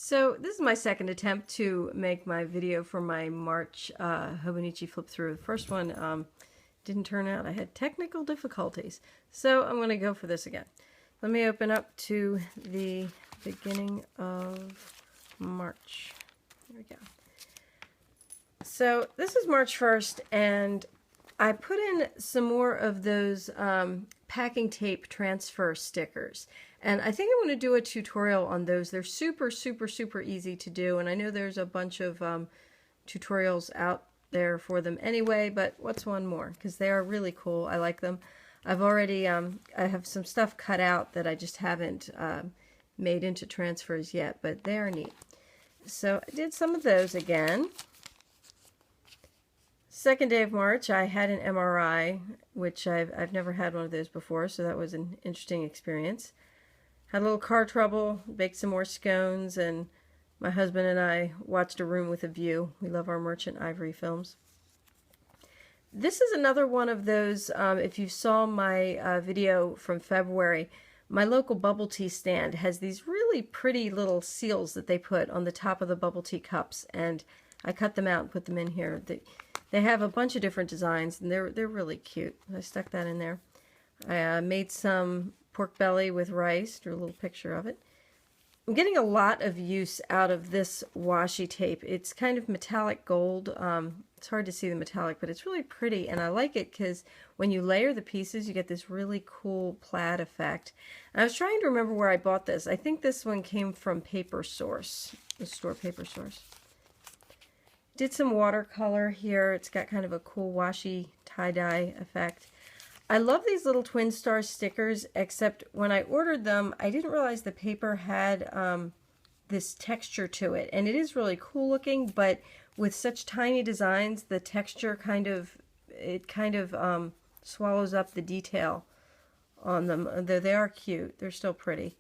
So this is my second attempt to make my video for my March Hobonichi flip through. The first one didn't turn out. I had technical difficulties. So I'm going to go for this again. Let me open up to the beginning of March. Here we go. So this is March 1st, and I put in some more of those packing tape transfer stickers. And I think I'm going to do a tutorial on those. They're super, super, super easy to do. And I know there's a bunch of tutorials out there for them anyway, but what's one more? Because they are really cool. I like them. I've already, I have some stuff cut out that I just haven't made into transfers yet, but they are neat. So I did some of those again. Second day of March, I had an MRI, which I've never had one of those before, so that was an interesting experience. Had a little car trouble, baked some more scones, and my husband and I watched A Room with a View. We love our Merchant Ivory films. This is another one of those, if you saw my video from February, my local bubble tea stand has these really pretty little seals that they put on the top of the bubble tea cups, and I cut them out and put them in here. They have a bunch of different designs, and they're really cute. I stuck that in there. I made some pork belly with rice, drew a little picture of it. I'm getting a lot of use out of this washi tape. It's kind of metallic gold. It's hard to see the metallic, but it's really pretty, and I like it because when you layer the pieces, you get this really cool plaid effect. And I was trying to remember where I bought this. I think this one came from Paper Source, the store Paper Source. Did some watercolor here. It's got kind of a cool washi tie-dye effect. I love these little twin star stickers, except when I ordered them, I didn't realize the paper had this texture to it. And it is really cool looking, but with such tiny designs, the texture kind of swallows up the detail on them. Though they are cute, they're still pretty.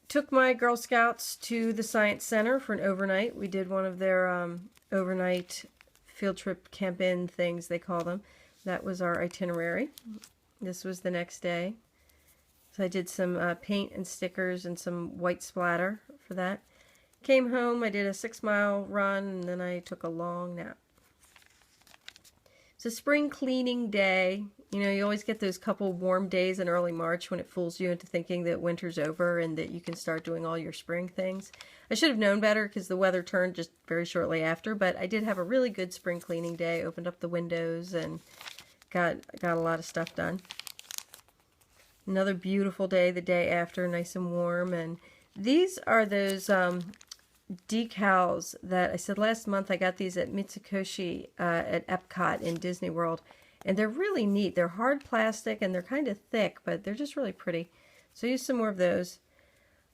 Took my Girl Scouts to the Science Center for an overnight. We did one of their overnight field trip camp-in things, they call them. That was our itinerary. This was the next day. So I did some paint and stickers and some white splatter for that. Came home, I did a 6-mile run, and then I took a long nap. It's a spring cleaning day. You know, you always get those couple warm days in early March when it fools you into thinking that winter's over and that you can start doing all your spring things. I should have known better because the weather turned just very shortly after, but I did have a really good spring cleaning day. Opened up the windows and got a lot of stuff done. Another beautiful day the day after, nice and warm. And these are those decals that I said last month. I got these at Mitsukoshi at Epcot in Disney World. And they're really neat. They're hard plastic and they're kind of thick, but they're just really pretty. So I used some more of those.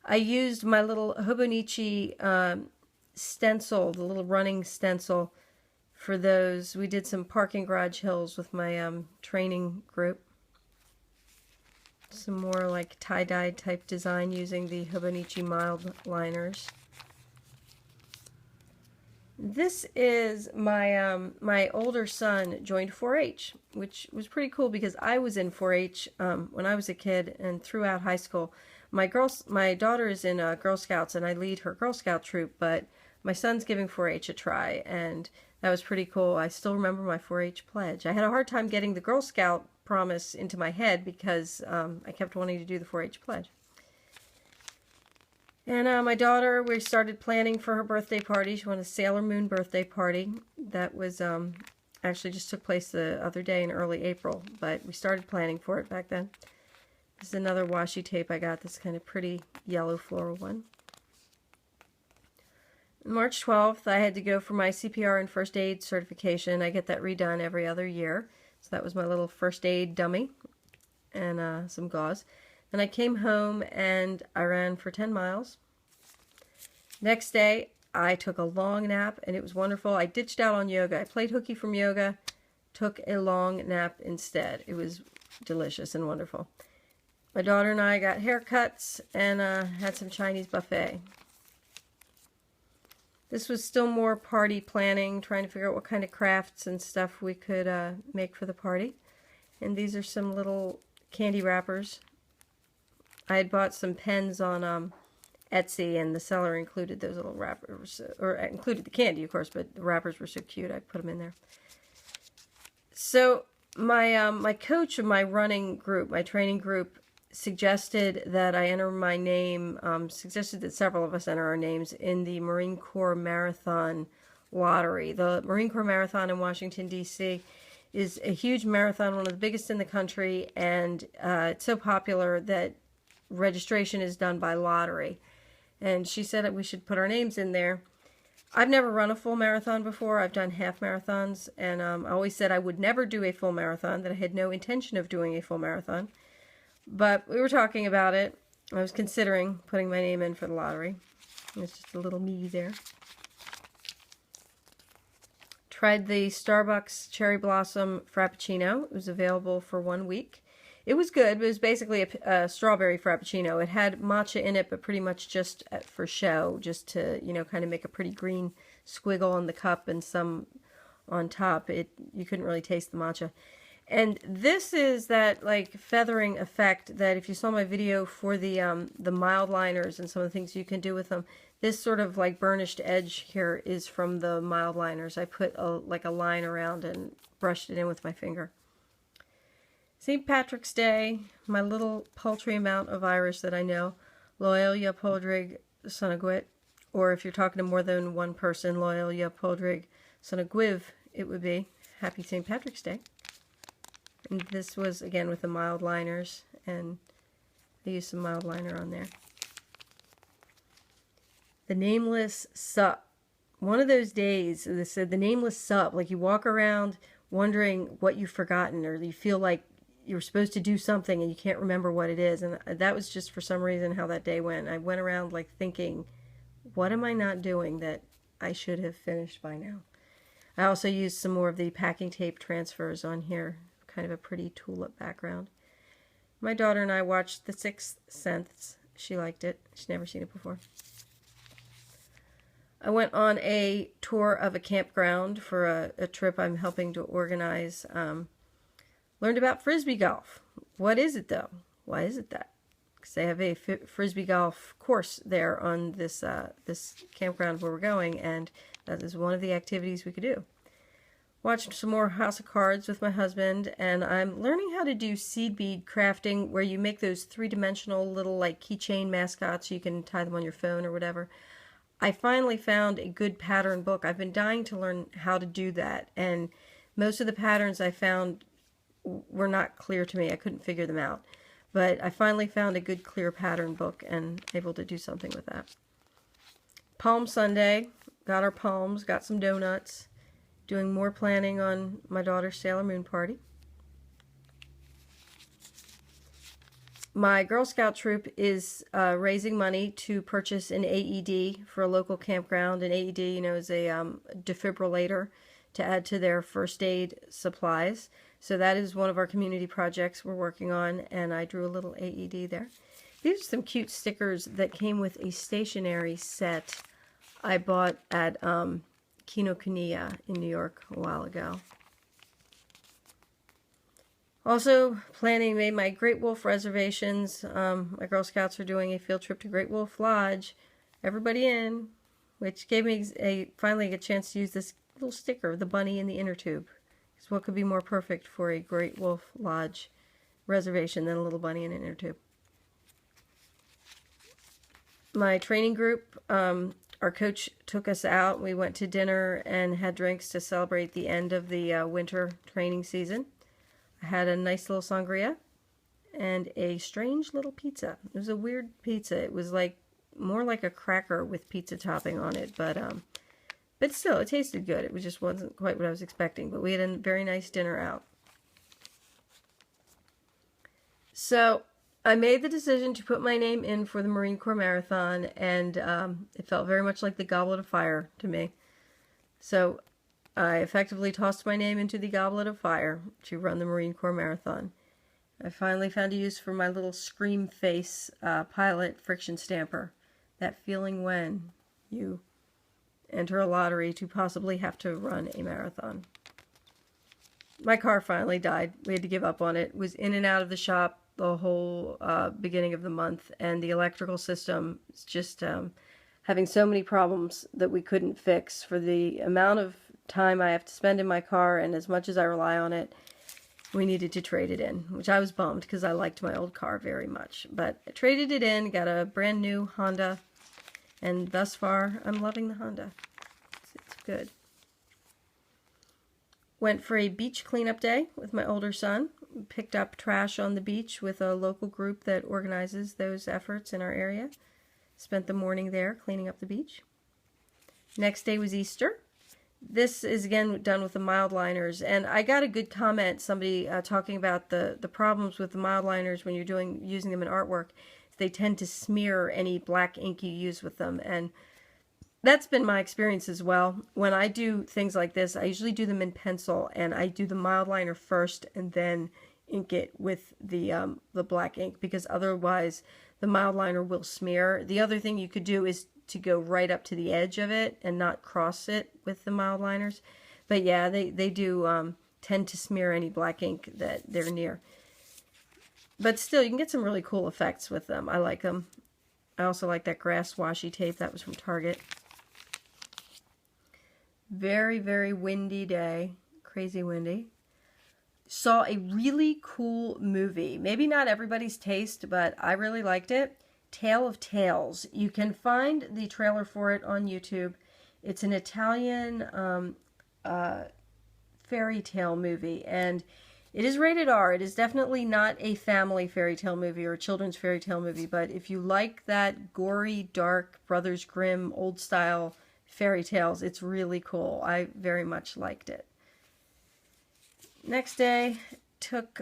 I used my little Hobonichi stencil, the little running stencil for those. We did some parking garage hills with my training group. Some more like tie-dye type design using the Hobonichi mild liners. This is my my older son joined 4-H, which was pretty cool because I was in 4-H when I was a kid and throughout high school. My daughter is in Girl Scouts and I lead her Girl Scout troop, but my son's giving 4-H a try, and that was pretty cool. I still remember my 4-H pledge. I had a hard time getting the Girl Scout promise into my head because I kept wanting to do the 4-H pledge. And my daughter, we started planning for her birthday party. She wanted a Sailor Moon birthday party. That was actually just took place the other day in early April, but we started planning for it back then. This is another washi tape I got, this kind of pretty yellow floral one. March 12th, I had to go for my CPR and first aid certification. I get that redone every other year. So that was my little first aid dummy and some gauze. Then I came home and I ran for 10 miles. Next day, I took a long nap and it was wonderful. I ditched out on yoga. I played hooky from yoga, took a long nap instead. It was delicious and wonderful. My daughter and I got haircuts and had some Chinese buffet. This was still more party planning, trying to figure out what kind of crafts and stuff we could make for the party. And these are some little candy wrappers. I had bought some pens on Etsy, and the seller included those little wrappers, or included the candy, of course, but the wrappers were so cute, I put them in there. So my coach of my running group, my training group, suggested that I enter my name, suggested that several of us enter our names in the Marine Corps Marathon lottery. The Marine Corps Marathon in Washington, D.C. is a huge marathon, one of the biggest in the country, and it's so popular that registration is done by lottery. And she said that we should put our names in there. I've never run a full marathon before. I've done half marathons, and I always said I would never do a full marathon, that I had no intention of doing a full marathon. But we were talking about it. I was considering putting my name in for the lottery. It's just a little me there. Tried the Starbucks Cherry Blossom Frappuccino. It was available for 1 week. It was good. It was basically a strawberry Frappuccino. It had matcha in it, but pretty much just for show, just to, you know, kind of make a pretty green squiggle on the cup and some on top. You couldn't really taste the matcha. And this is that like feathering effect that if you saw my video for the mild liners and some of the things you can do with them, this sort of like burnished edge here is from the mild liners. I put like a line around and brushed it in with my finger. St. Patrick's Day, my little paltry amount of Irish that I know, Loelia Podrig Sunagwit, or if you're talking to more than one person, Loelia Podrig Sunagwiv, it would be Happy St. Patrick's Day. And this was, again, with the mild liners, and I used some mild liner on there. The Nameless Sup. One of those days, they said the Nameless Sup, like you walk around wondering what you've forgotten, or you feel like you were supposed to do something and you can't remember what it is. And that was just for some reason how that day went. I went around like thinking, what am I not doing that I should have finished by now? I also used some more of the packing tape transfers on here. Kind of a pretty tulip background. My daughter and I watched The Sixth Sense. She liked it. She's never seen it before. I went on a tour of a campground for a trip I'm helping to organize. Learned about Frisbee golf. What is it though? Why is it that? Because they have a Frisbee golf course there on this campground where we're going, and that is one of the activities we could do. Watched some more House of Cards with my husband, and I'm learning how to do seed bead crafting, where you make those three-dimensional little like keychain mascots. You can tie them on your phone or whatever. I finally found a good pattern book. I've been dying to learn how to do that, and most of the patterns I found were not clear to me. I couldn't figure them out. But I finally found a good clear pattern book and able to do something with that. Palm Sunday, got our palms, got some donuts. Doing more planning on my daughter's Sailor Moon party. My Girl Scout troop is raising money to purchase an AED for a local campground. An AED, you know, is a defibrillator to add to their first aid supplies. So that is one of our community projects we're working on, and I drew a little AED there. These are some cute stickers that came with a stationery set I bought at Kinokuniya in New York a while ago. Also made my Great Wolf reservations. My Girl Scouts are doing a field trip to Great Wolf Lodge. Everybody in, which gave me finally a chance to use this little sticker, the bunny in the inner tube. Because what could be more perfect for a Great Wolf Lodge reservation than a little bunny in an inner tube? My training group, our coach took us out. We went to dinner and had drinks to celebrate the end of the winter training season. I had a nice little sangria and a strange little pizza. It was a weird pizza. It was like more like a cracker with pizza topping on it, but still, it tasted good. It just wasn't quite what I was expecting, but we had a very nice dinner out. So I made the decision to put my name in for the Marine Corps Marathon, and it felt very much like the Goblet of Fire to me. So I effectively tossed my name into the Goblet of Fire to run the Marine Corps Marathon. I finally found a use for my little Scream Face pilot friction stamper. That feeling when you enter a lottery to possibly have to run a marathon. My car finally died. We had to give up on it. It was in and out of the shop the whole beginning of the month, and the electrical system is just having so many problems that we couldn't fix for the amount of time I have to spend in my car, and as much as I rely on it. We needed to trade it in, which I was bummed because I liked my old car very much. But I traded it in, got a brand new Honda, and thus far I'm loving the Honda. It's good. Went for a beach cleanup day with my older son. Picked up trash on the beach with a local group that organizes those efforts in our area. Spent the morning there cleaning up the beach. Next day was Easter. This is again done with the mild liners, and I got a good comment, somebody talking about the problems with the mild liners when you're using them in artwork. They tend to smear any black ink you use with them, and that's been my experience as well. When I do things like this, I usually do them in pencil, and I do the mild liner first and then ink it with the black ink, because otherwise the mild liner will smear. The other thing you could do is to go right up to the edge of it and not cross it with the mild liners. But yeah, they do tend to smear any black ink that they're near. But still, you can get some really cool effects with them. I like them. I also like that grass washi tape. That was from Target. Very, very windy day. Crazy windy. Saw a really cool movie. Maybe not everybody's taste, but I really liked it. Tale of Tales. You can find the trailer for it on YouTube. It's an Italian fairy tale movie, and it is rated R. It is definitely not a family fairy tale movie or a children's fairy tale movie, but if you like that gory, dark, Brothers Grimm, old style fairy tales, it's really cool. I very much liked it. Next day, took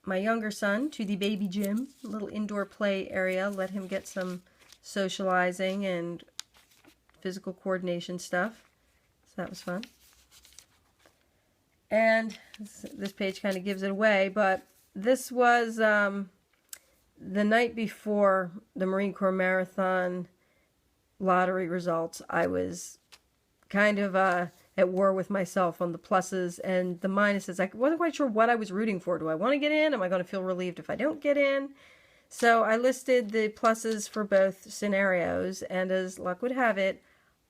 my younger son to the baby gym, a little indoor play area, let him get some socializing and physical coordination stuff. So that was fun. And this page kind of gives it away, but this was the night before the Marine Corps Marathon lottery results. I was kind of at war with myself on the pluses and the minuses. I wasn't quite sure what I was rooting for. Do I want to get in? Am I going to feel relieved if I don't get in? So I listed the pluses for both scenarios, and as luck would have it,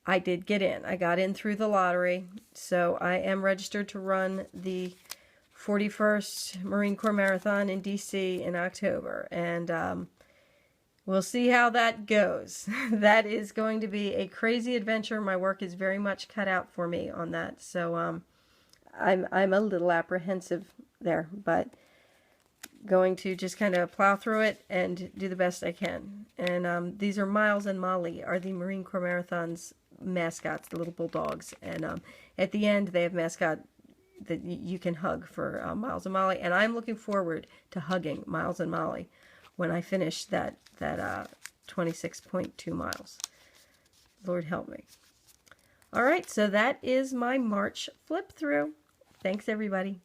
I did get in. I got in through the lottery, so I am registered to run the 41st Marine Corps Marathon in D.C. in October, and we'll see how that goes. That is going to be a crazy adventure. My work is very much cut out for me on that, so I'm a little apprehensive there, but going to just kind of plow through it and do the best I can. And these are Miles and Molly, are the Marine Corps Marathon's mascots, the little bulldogs. And at the end, they have mascot that you can hug for Miles and Molly. And I'm looking forward to hugging Miles and Molly when I finish that 26.2 miles. Lord help me. All right, so that is my March flip through. Thanks, everybody.